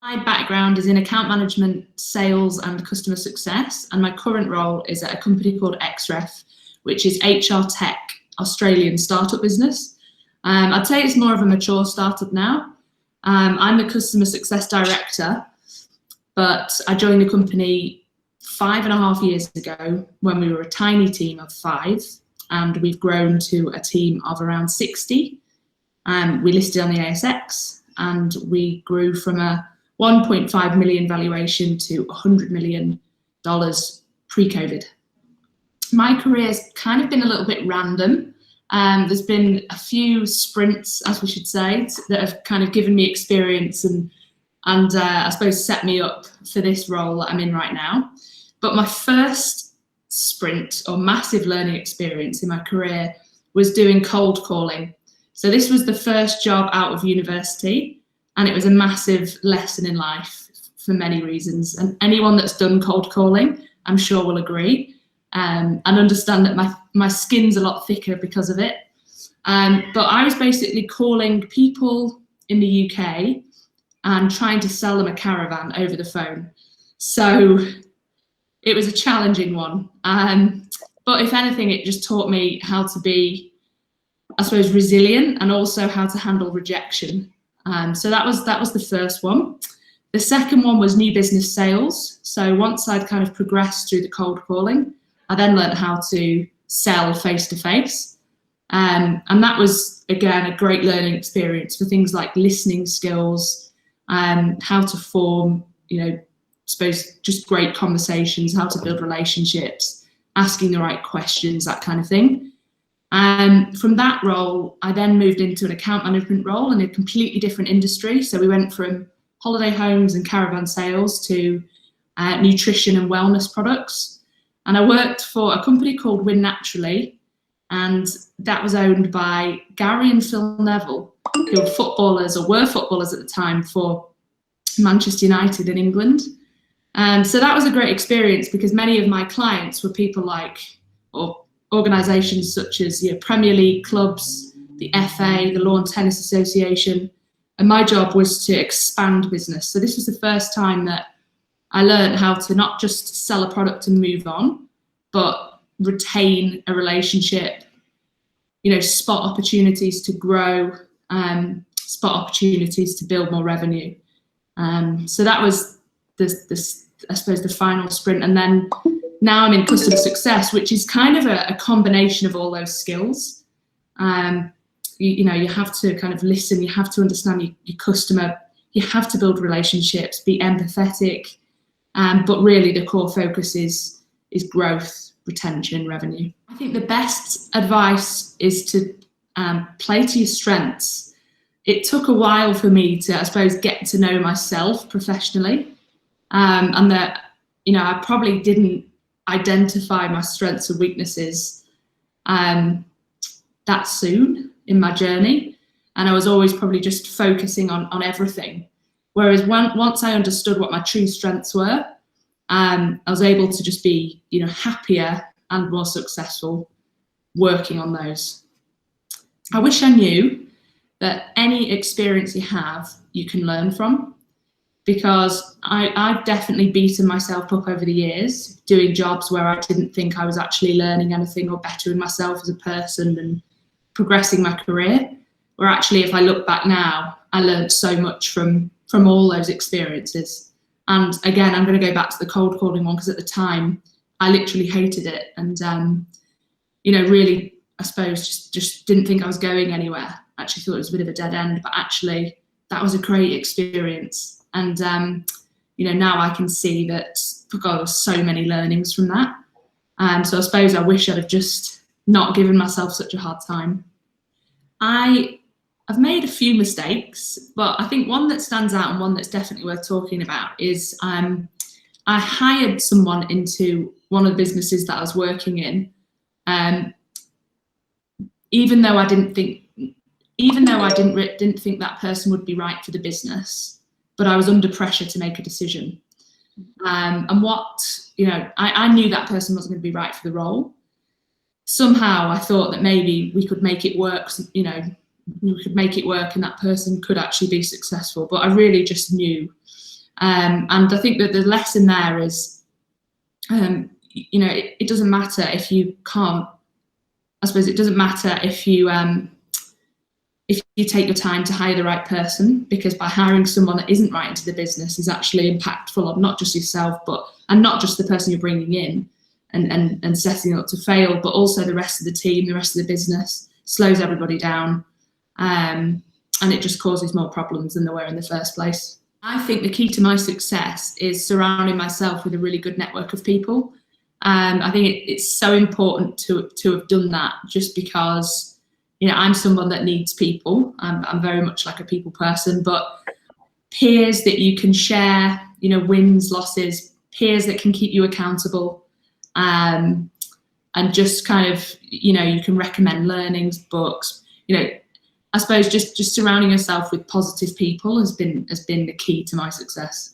My background is in account management, sales and customer success, and my current role is at a company called XREF, which is HR tech, Australian startup business. I'd say it's more of a mature startup now. I'm the customer success director, but I joined the company 5.5 years ago when we were a tiny team of 5, and we've grown to a team of around 60. We listed on the ASX, and we grew from a 1.5 million valuation to $100 million pre-COVID. My career's kind of been a little bit random. There's been a few sprints, as we should say, that have kind of given me experience and I suppose set me up for this role that I'm in right now. But my first sprint or massive learning experience in my career was doing cold calling. So this was the first job out of university, and it was a massive lesson in life for many reasons. And anyone that's done cold calling, I'm sure will agree, and understand that my skin's a lot thicker because of it. But I was basically calling people in the UK and trying to sell them a caravan over the phone. So it was a challenging one. But if anything, it just taught me how to be, I suppose, resilient, and also how to handle rejection. So that was the first one. The second one was new business sales. So once I'd kind of progressed through the cold calling, I then learned how to sell face to face. And that was, again, a great learning experience for things like listening skills, how to form, I suppose, just great conversations, how to build relationships, asking the right questions, that kind of thing. From that role, I then moved into an account management role in a completely different industry. So we went from holiday homes and caravan sales to nutrition and wellness products. And I worked for a company called Win Naturally, and that was owned by Gary and Phil Neville, who were footballers or were footballers at the time for Manchester United in England. So that was a great experience because many of my clients were people like, or organisations such as Premier League clubs, the FA, the Lawn Tennis Association, and my job was to expand business. So this was the first time that I learned how to not just sell a product and move on, but retain a relationship, spot opportunities to grow, spot opportunities to build more revenue. So that was I suppose the final sprint. And then now I'm in customer success, which is kind of a combination of all those skills. You have to kind of listen, you have to understand your customer, you have to build relationships, be empathetic, but really the core focus is growth, retention, revenue. I think the best advice is to play to your strengths. It took a while for me to, I suppose, get to know myself professionally, and that, I probably didn't identify my strengths and weaknesses that soon in my journey, and I was always probably just focusing on everything. Whereas once I understood what my true strengths were, I was able to just be, happier and more successful working on those. I wish I knew that any experience you have, you can learn from, because I've definitely beaten myself up over the years doing jobs where I didn't think I was actually learning anything or bettering myself as a person and progressing my career, where actually, if I look back now, I learned so much from all those experiences. And again, I'm going to go back to the cold calling one, because at the time I literally hated it, and really, I suppose, just didn't think I was going anywhere. Actually thought it was a bit of a dead end, but actually that was a great experience. And now I can see that, God, there's so many learnings from that. So I suppose I wish I'd have just not given myself such a hard time. I've made a few mistakes, but I think one that stands out and one that's definitely worth talking about is I hired someone into one of the businesses that I was working in, even though I didn't think that person would be right for the business, but I was under pressure to make a decision. And what, I knew that person wasn't going to be right for the role. Somehow I thought that maybe we could make it work, we could make it work and that person could actually be successful. But I really just knew And I think that the lesson there is, you know, it doesn't matter if you can't. I suppose it doesn't matter if you take your time to hire the right person, because by hiring someone that isn't right into the business is actually impactful on not just yourself, and not just the person you're bringing in and setting up to fail, but also the rest of the team, the rest of the business. Slows everybody down, and it just causes more problems than there were in the first place. I think the key to my success is surrounding myself with a really good network of people. I think it's so important to have done that, just because, you know, I'm someone that needs people. I'm very much like a people person, but peers that you can share, you know, wins, losses, peers that can keep you accountable, and just kind of, you know, you can recommend learnings, books, you know. I suppose just surrounding yourself with positive people has been the key to my success.